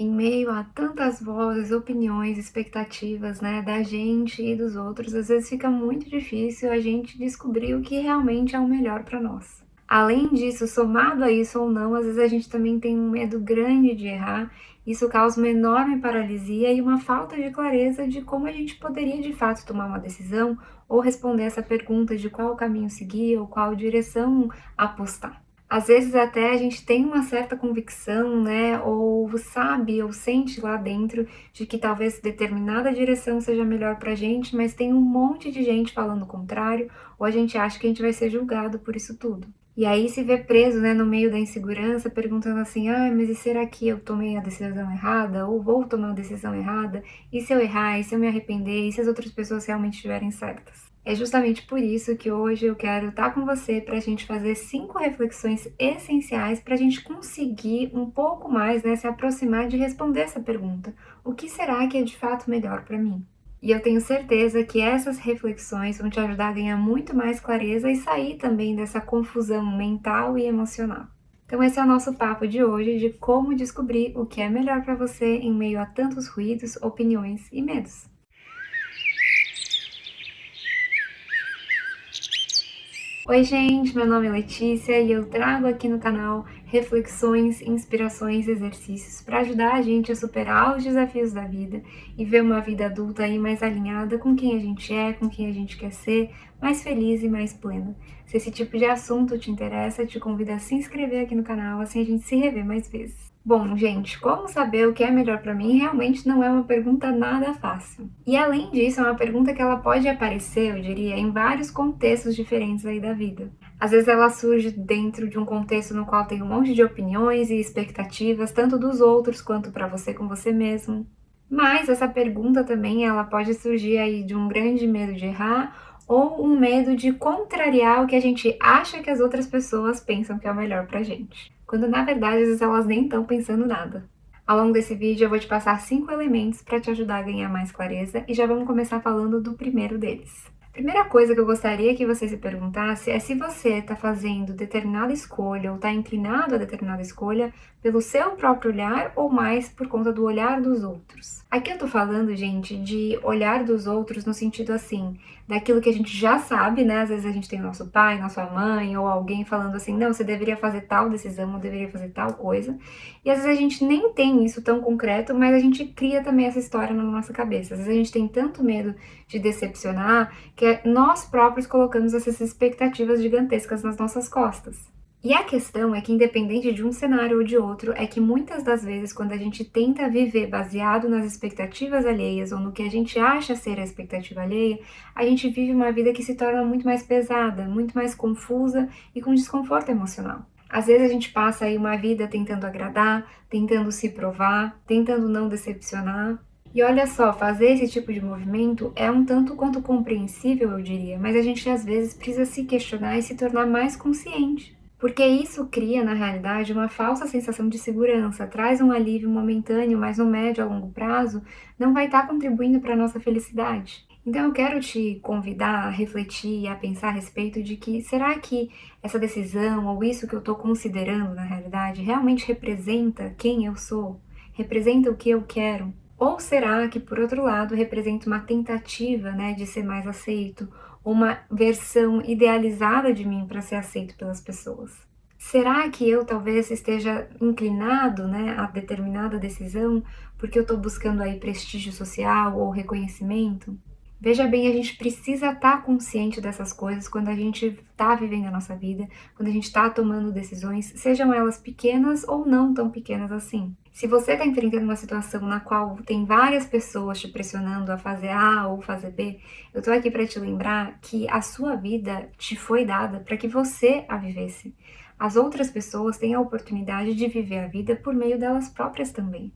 Em meio a tantas vozes, opiniões, expectativas, né, da gente e dos outros, às vezes fica muito difícil a gente descobrir o que realmente é o melhor para nós. Além disso, somado a isso ou não, às vezes a gente também tem um medo grande de errar. Isso causa uma enorme paralisia e uma falta de clareza de como a gente poderia de fato tomar uma decisão ou responder essa pergunta de qual caminho seguir ou qual direção apostar. Às vezes até a gente tem uma certa convicção, né, ou sabe ou sente lá dentro de que talvez determinada direção seja melhor pra gente, mas tem um monte de gente falando o contrário, ou a gente acha que a gente vai ser julgado por isso tudo. E aí se vê preso, né, no meio da insegurança, perguntando assim: "Ah, mas e será que eu tomei a decisão errada? Ou vou tomar a decisão errada? E se eu errar? E se eu me arrepender? E se as outras pessoas realmente estiverem certas?" É justamente por isso que hoje eu quero estar com você para a gente fazer 5 reflexões essenciais para a gente conseguir um pouco mais, né, se aproximar de responder essa pergunta: o que será que é de fato melhor para mim? E eu tenho certeza que essas reflexões vão te ajudar a ganhar muito mais clareza e sair também dessa confusão mental e emocional. Então esse é o nosso papo de hoje de como descobrir o que é melhor para você em meio a tantos ruídos, opiniões e medos. Oi, gente, meu nome é Letícia e eu trago aqui no canal reflexões, inspirações, exercícios para ajudar a gente a superar os desafios da vida e ver uma vida adulta aí mais alinhada com quem a gente é, com quem a gente quer ser, mais feliz e mais plena. Se esse tipo de assunto te interessa, te convido a se inscrever aqui no canal, assim a gente se revê mais vezes. Bom, gente, como saber o que é melhor para mim realmente não é uma pergunta nada fácil. E além disso, é uma pergunta que ela pode aparecer, eu diria, em vários contextos diferentes aí da vida. Às vezes ela surge dentro de um contexto no qual tem um monte de opiniões e expectativas, tanto dos outros quanto para você com você mesmo. Mas essa pergunta também, ela pode surgir aí de um grande medo de errar ou um medo de contrariar o que a gente acha que as outras pessoas pensam que é o melhor pra gente, quando na verdade às vezes elas nem estão pensando nada. Ao longo desse vídeo eu vou te passar 5 elementos para te ajudar a ganhar mais clareza e já vamos começar falando do primeiro deles. A primeira coisa que eu gostaria que você se perguntasse é se você está fazendo determinada escolha ou está inclinado a determinada escolha pelo seu próprio olhar ou mais por conta do olhar dos outros. Aqui eu tô falando, gente, de olhar dos outros no sentido assim, daquilo que a gente já sabe, né? Às vezes a gente tem nosso pai, nossa mãe ou alguém falando assim, não, você deveria fazer tal decisão ou deveria fazer tal coisa. E às vezes a gente nem tem isso tão concreto, mas a gente cria também essa história na nossa cabeça. Às vezes a gente tem tanto medo de decepcionar que nós próprios colocamos essas expectativas gigantescas nas nossas costas. E a questão é que, independente de um cenário ou de outro, é que muitas das vezes, quando a gente tenta viver baseado nas expectativas alheias ou no que a gente acha ser a expectativa alheia, a gente vive uma vida que se torna muito mais pesada, muito mais confusa e com desconforto emocional. Às vezes a gente passa aí uma vida tentando agradar, tentando se provar, tentando não decepcionar. E olha só, fazer esse tipo de movimento é um tanto quanto compreensível, eu diria, mas a gente às vezes precisa se questionar e se tornar mais consciente. Porque isso cria, na realidade, uma falsa sensação de segurança, traz um alívio momentâneo, mas no médio a longo prazo não vai estar contribuindo para a nossa felicidade. Então eu quero te convidar a refletir e a pensar a respeito de que será que essa decisão ou isso que eu estou considerando na realidade realmente representa quem eu sou? Representa o que eu quero? Ou será que, por outro lado, representa uma tentativa, né, de ser mais aceito, uma versão idealizada de mim para ser aceito pelas pessoas? Será que eu talvez esteja inclinado, né, a determinada decisão porque eu estou buscando aí prestígio social ou reconhecimento? Veja bem, a gente precisa estar consciente dessas coisas quando a gente está vivendo a nossa vida, quando a gente está tomando decisões, sejam elas pequenas ou não tão pequenas assim. Se você está enfrentando uma situação na qual tem várias pessoas te pressionando a fazer A ou fazer B, eu estou aqui para te lembrar que a sua vida te foi dada para que você a vivesse. As outras pessoas têm a oportunidade de viver a vida por meio delas próprias também.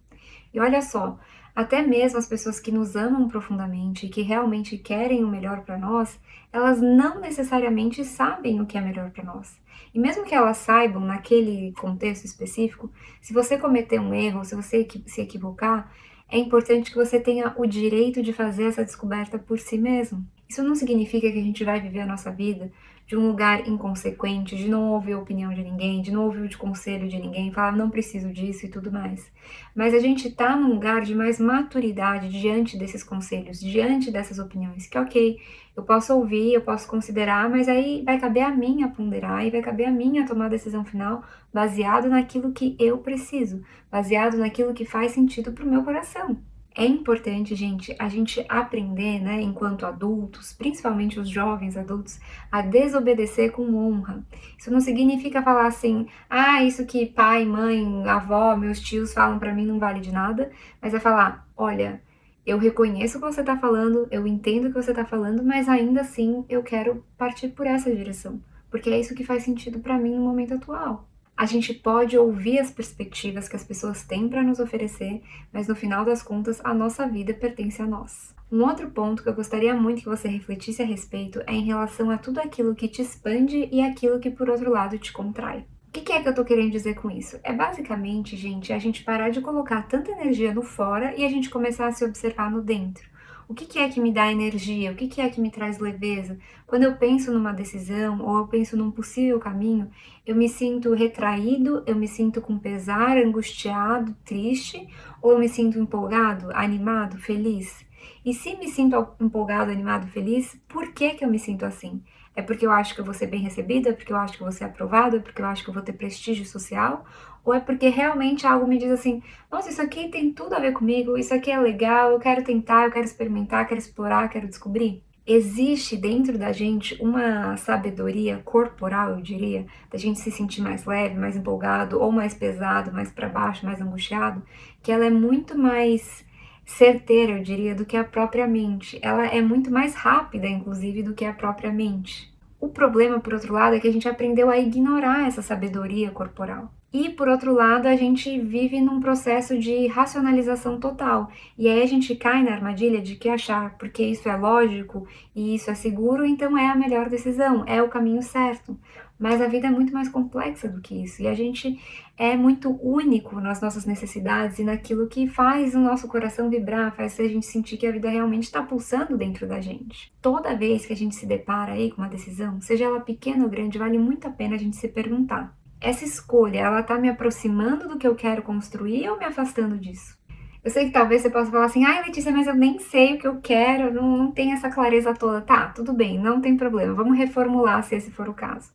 E olha só, até mesmo as pessoas que nos amam profundamente e que realmente querem o melhor para nós, elas não necessariamente sabem o que é melhor para nós. E mesmo que elas saibam naquele contexto específico, se você cometer um erro, se você se equivocar, é importante que você tenha o direito de fazer essa descoberta por si mesmo. Isso não significa que a gente vai viver a nossa vida de um lugar inconsequente, de não ouvir a opinião de ninguém, de não ouvir o conselho de ninguém, falar não preciso disso e tudo mais. Mas a gente tá num lugar de mais maturidade diante desses conselhos, diante dessas opiniões, que ok, eu posso ouvir, eu posso considerar, mas aí vai caber a mim a ponderar e vai caber a mim a tomar a decisão final baseado naquilo que eu preciso, baseado naquilo que faz sentido para o meu coração. É importante, gente, a gente aprender, né, enquanto adultos, principalmente os jovens adultos, a desobedecer com honra. Isso não significa falar assim, ah, isso que pai, mãe, avó, meus tios falam pra mim não vale de nada, mas é falar, olha, eu reconheço o que você tá falando, eu entendo o que você tá falando, mas ainda assim eu quero partir por essa direção, porque é isso que faz sentido pra mim no momento atual. A gente pode ouvir as perspectivas que as pessoas têm para nos oferecer, mas no final das contas, a nossa vida pertence a nós. Um outro ponto que eu gostaria muito que você refletisse a respeito é em relação a tudo aquilo que te expande e aquilo que, por outro lado, te contrai. O que é que eu tô querendo dizer com isso? É basicamente, gente, a gente parar de colocar tanta energia no fora e a gente começar a se observar no dentro. O que é que me dá energia? O que é que me traz leveza? Quando eu penso numa decisão ou eu penso num possível caminho, eu me sinto retraído, eu me sinto com pesar, angustiado, triste, ou eu me sinto empolgado, animado, feliz? E se me sinto empolgado, animado, feliz, por que que eu me sinto assim? É porque eu acho que eu vou ser bem recebida? É porque eu acho que eu vou ser aprovada? É porque eu acho que eu vou ter prestígio social? Ou é porque realmente algo me diz assim, nossa, isso aqui tem tudo a ver comigo, isso aqui é legal, eu quero tentar, eu quero experimentar, quero explorar, quero descobrir? Existe dentro da gente uma sabedoria corporal, eu diria, da gente se sentir mais leve, mais empolgado, ou mais pesado, mais para baixo, mais angustiado, que ela é muito mais certeira, eu diria, do que a própria mente. Ela é muito mais rápida, inclusive, do que a própria mente. O problema, por outro lado, é que a gente aprendeu a ignorar essa sabedoria corporal. E, por outro lado, a gente vive num processo de racionalização total. E aí a gente cai na armadilha de que achar, porque isso é lógico e isso é seguro, então é a melhor decisão, é o caminho certo. Mas a vida é muito mais complexa do que isso. E a gente é muito único nas nossas necessidades e naquilo que faz o nosso coração vibrar, faz a gente sentir que a vida realmente está pulsando dentro da gente. Toda vez que a gente se depara aí com uma decisão, seja ela pequena ou grande, vale muito a pena a gente se perguntar: essa escolha, ela tá me aproximando do que eu quero construir ou me afastando disso? Eu sei que talvez você possa falar assim, ai Letícia, mas eu nem sei o que eu quero, não tenho essa clareza toda. Tá, tudo bem, não tem problema, vamos reformular se esse for o caso.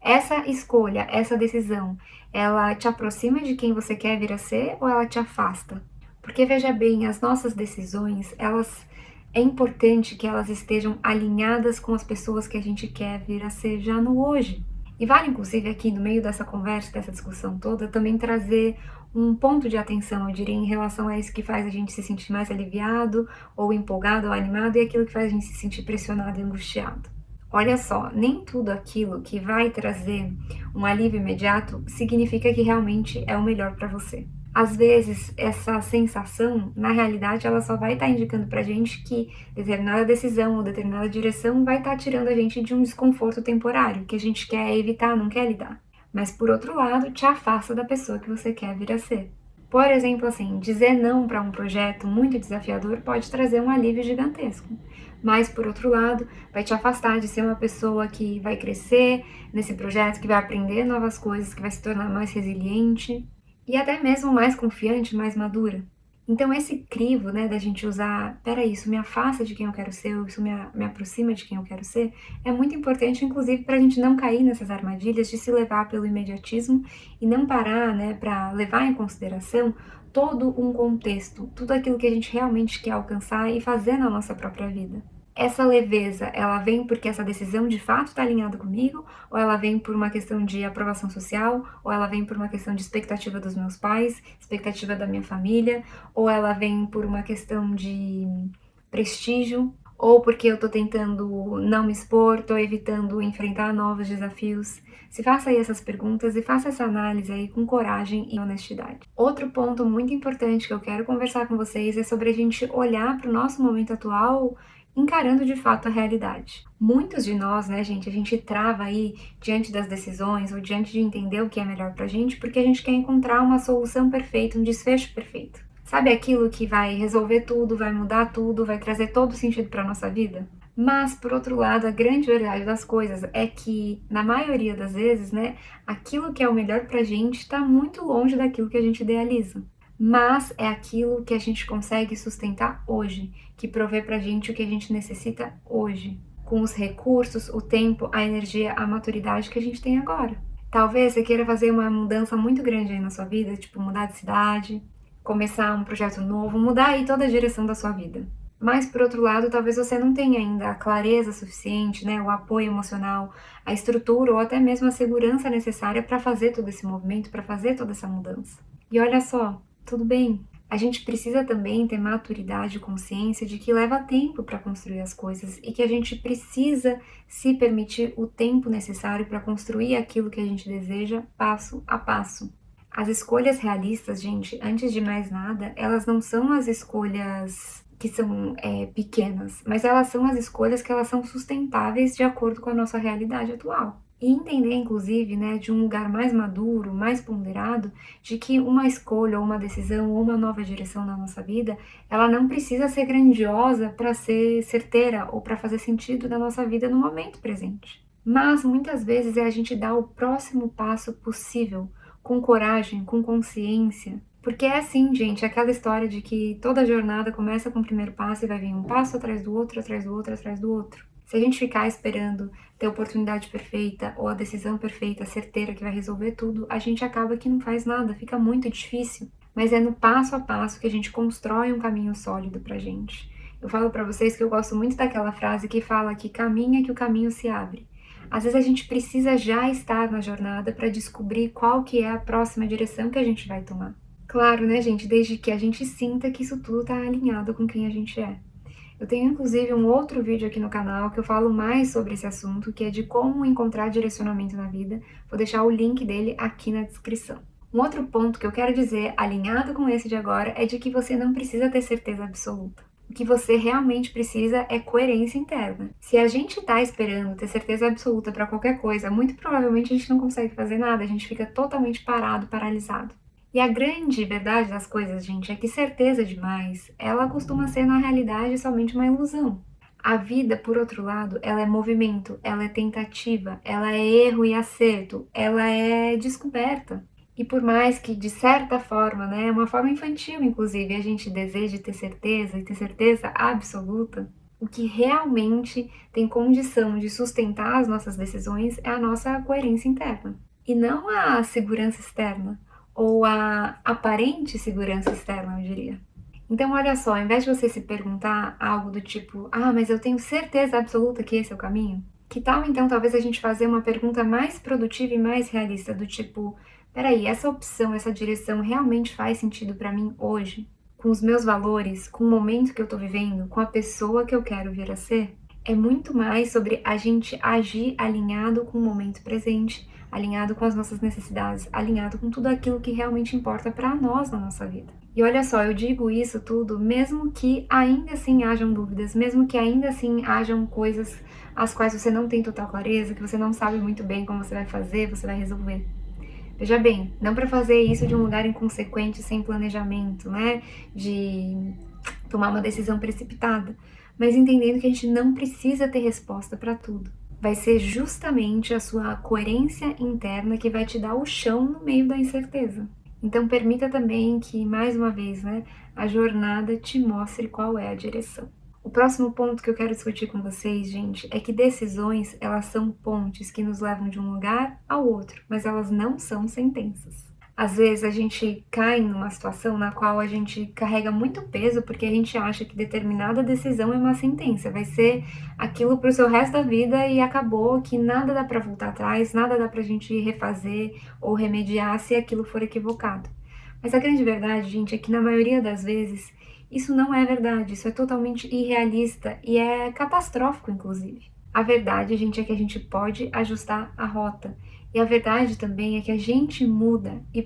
Essa escolha, essa decisão, ela te aproxima de quem você quer vir a ser ou ela te afasta? Porque veja bem, as nossas decisões, elas é importante que elas estejam alinhadas com as pessoas que a gente quer vir a ser já no hoje. E vale, inclusive, aqui no meio dessa conversa, dessa discussão toda, também trazer um ponto de atenção, eu diria, em relação a isso que faz a gente se sentir mais aliviado, ou empolgado, ou animado, e aquilo que faz a gente se sentir pressionado e angustiado. Olha só, nem tudo aquilo que vai trazer um alívio imediato significa que realmente é o melhor para você. Às vezes, essa sensação, na realidade, ela só vai estar indicando pra gente que determinada decisão ou determinada direção vai estar tirando a gente de um desconforto temporário, que a gente quer evitar, não quer lidar. Mas, por outro lado, te afasta da pessoa que você quer vir a ser. Por exemplo, assim, dizer não para um projeto muito desafiador pode trazer um alívio gigantesco. Mas, por outro lado, vai te afastar de ser uma pessoa que vai crescer nesse projeto, que vai aprender novas coisas, que vai se tornar mais resiliente e até mesmo mais confiante, mais madura. Então esse crivo, né, da gente usar, peraí, isso me afasta de quem eu quero ser, ou isso me aproxima de quem eu quero ser, é muito importante, inclusive, para a gente não cair nessas armadilhas de se levar pelo imediatismo e não parar, né, para levar em consideração todo um contexto, tudo aquilo que a gente realmente quer alcançar e fazer na nossa própria vida. Essa leveza, ela vem porque essa decisão de fato está alinhada comigo, ou ela vem por uma questão de aprovação social, ou ela vem por uma questão de expectativa dos meus pais, expectativa da minha família, ou ela vem por uma questão de prestígio, ou porque eu tô tentando não me expor, tô evitando enfrentar novos desafios. Se faça aí essas perguntas e faça essa análise aí com coragem e honestidade. Outro ponto muito importante que eu quero conversar com vocês é sobre a gente olhar para o nosso momento atual encarando de fato a realidade. Muitos de nós, né, gente, a gente trava aí diante das decisões ou diante de entender o que é melhor pra gente porque a gente quer encontrar uma solução perfeita, um desfecho perfeito. Sabe aquilo que vai resolver tudo, vai mudar tudo, vai trazer todo o sentido para nossa vida? Mas, por outro lado, a grande verdade das coisas é que, na maioria das vezes, né, aquilo que é o melhor pra gente está muito longe daquilo que a gente idealiza. Mas é aquilo que a gente consegue sustentar hoje, que provê pra gente o que a gente necessita hoje, com os recursos, o tempo, a energia, a maturidade que a gente tem agora. Talvez você queira fazer uma mudança muito grande aí na sua vida, tipo mudar de cidade, começar um projeto novo, mudar aí toda a direção da sua vida. Mas, por outro lado, talvez você não tenha ainda a clareza suficiente, né, o apoio emocional, a estrutura ou até mesmo a segurança necessária para fazer todo esse movimento, para fazer toda essa mudança. E olha só, tudo bem. A gente precisa também ter maturidade e consciência de que leva tempo para construir as coisas e que a gente precisa se permitir o tempo necessário para construir aquilo que a gente deseja passo a passo. As escolhas realistas, gente, antes de mais nada, elas não são as escolhas que são pequenas, mas elas são as escolhas que elas são sustentáveis de acordo com a nossa realidade atual. E entender, inclusive, né, de um lugar mais maduro, mais ponderado, de que uma escolha ou uma decisão ou uma nova direção na nossa vida, ela não precisa ser grandiosa para ser certeira ou para fazer sentido na nossa vida no momento presente. Mas muitas vezes é a gente dar o próximo passo possível, com coragem, com consciência. Porque é assim, gente, aquela história de que toda jornada começa com o primeiro passo e vai vir um passo atrás do outro, atrás do outro, atrás do outro. Se a gente ficar esperando ter a oportunidade perfeita ou a decisão perfeita, certeira, que vai resolver tudo, a gente acaba que não faz nada, fica muito difícil. Mas é no passo a passo que a gente constrói um caminho sólido pra gente. Eu falo pra vocês que eu gosto muito daquela frase que fala que caminha que o caminho se abre. Às vezes a gente precisa já estar na jornada para descobrir qual que é a próxima direção que a gente vai tomar. Claro, né, gente, desde que a gente sinta que isso tudo está alinhado com quem a gente é. Eu tenho inclusive um outro vídeo aqui no canal que eu falo mais sobre esse assunto, que é de como encontrar direcionamento na vida. Vou deixar o link dele aqui na descrição. Um outro ponto que eu quero dizer, alinhado com esse de agora, é de que você não precisa ter certeza absoluta. O que você realmente precisa é coerência interna. Se a gente tá esperando ter certeza absoluta para qualquer coisa, muito provavelmente a gente não consegue fazer nada, a gente fica totalmente parado, paralisado. E a grande verdade das coisas, gente, é que certeza demais, ela costuma ser na realidade somente uma ilusão. A vida, por outro lado, ela é movimento, ela é tentativa, ela é erro e acerto, ela é descoberta. E por mais que, de certa forma, né, uma forma infantil, inclusive, a gente deseje ter certeza e ter certeza absoluta, o que realmente tem condição de sustentar as nossas decisões é a nossa coerência interna. E não a segurança externa, ou a aparente segurança externa, eu diria. Então, olha só, ao invés de você se perguntar algo do tipo, ah, mas eu tenho certeza absoluta que esse é o caminho, que tal então talvez a gente fazer uma pergunta mais produtiva e mais realista, do tipo, peraí, essa opção, essa direção realmente faz sentido para mim hoje? Com os meus valores, com o momento que eu tô vivendo, com a pessoa que eu quero vir a ser? É muito mais sobre a gente agir alinhado com o momento presente, alinhado com as nossas necessidades, alinhado com tudo aquilo que realmente importa para nós na nossa vida. E olha só, eu digo isso tudo mesmo que ainda assim hajam dúvidas, mesmo que ainda assim hajam coisas as quais você não tem total clareza, que você não sabe muito bem como você vai fazer, você vai resolver. Veja bem, não para fazer isso de um lugar inconsequente, sem planejamento, né? De tomar uma decisão precipitada, mas entendendo que a gente não precisa ter resposta para tudo. Vai ser justamente a sua coerência interna que vai te dar o chão no meio da incerteza. Então permita também que, mais uma vez, né, a jornada te mostre qual é a direção. O próximo ponto que eu quero discutir com vocês, gente, é que decisões, elas são pontes que nos levam de um lugar ao outro, mas elas não são sentenças. Às vezes a gente cai numa situação na qual a gente carrega muito peso porque a gente acha que determinada decisão é uma sentença, vai ser aquilo pro seu resto da vida e acabou, que nada dá pra voltar atrás, nada dá pra gente refazer ou remediar se aquilo for equivocado. Mas a grande verdade, gente, é que na maioria das vezes isso não é verdade, isso é totalmente irrealista e é catastrófico, inclusive. A verdade, gente, é que a gente pode ajustar a rota. E a verdade também é que a gente muda e,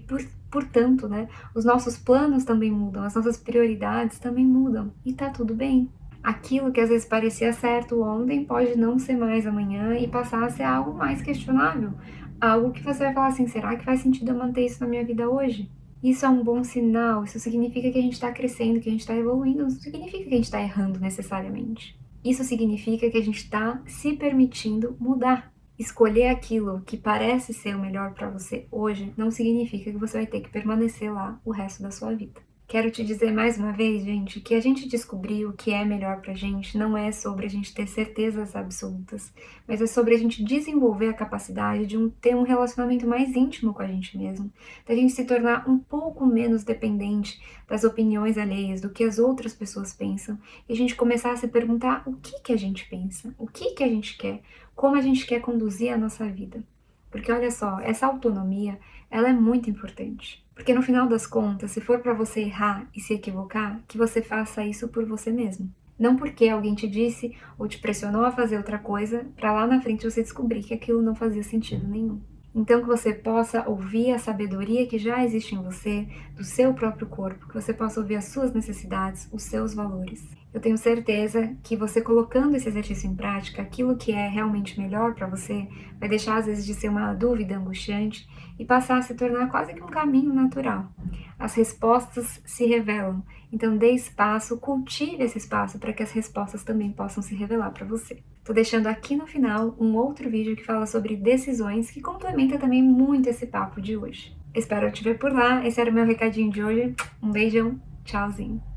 portanto, né, os nossos planos também mudam, as nossas prioridades também mudam. E tá tudo bem. Aquilo que às vezes parecia certo ontem pode não ser mais amanhã e passar a ser algo mais questionável. Algo que você vai falar assim, será que faz sentido eu manter isso na minha vida hoje? Isso é um bom sinal, isso significa que a gente está crescendo, que a gente está evoluindo, não significa que a gente está errando necessariamente. Isso significa que a gente está se permitindo mudar. Escolher aquilo que parece ser o melhor para você hoje não significa que você vai ter que permanecer lá o resto da sua vida. Quero te dizer mais uma vez, gente, que a gente descobrir o que é melhor pra gente não é sobre a gente ter certezas absolutas, mas é sobre a gente desenvolver a capacidade de ter um relacionamento mais íntimo com a gente mesmo, da gente se tornar um pouco menos dependente das opiniões alheias, do que as outras pessoas pensam, e a gente começar a se perguntar o que a gente pensa, o que a gente quer, como a gente quer conduzir a nossa vida. Porque olha só, essa autonomia, ela é muito importante. Porque no final das contas, se for para você errar e se equivocar, que você faça isso por você mesmo. Não porque alguém te disse ou te pressionou a fazer outra coisa, para lá na frente você descobrir que aquilo não fazia sentido nenhum. Então que você possa ouvir a sabedoria que já existe em você, do seu próprio corpo, que você possa ouvir as suas necessidades, os seus valores. Eu tenho certeza que você colocando esse exercício em prática, aquilo que é realmente melhor para você, vai deixar às vezes de ser uma dúvida angustiante e passar a se tornar quase que um caminho natural. As respostas se revelam, então dê espaço, cultive esse espaço para que as respostas também possam se revelar para você. Tô deixando aqui no final um outro vídeo que fala sobre decisões, que complementa também muito esse papo de hoje. Espero te ver por lá, esse era o meu recadinho de hoje. Um beijão, tchauzinho!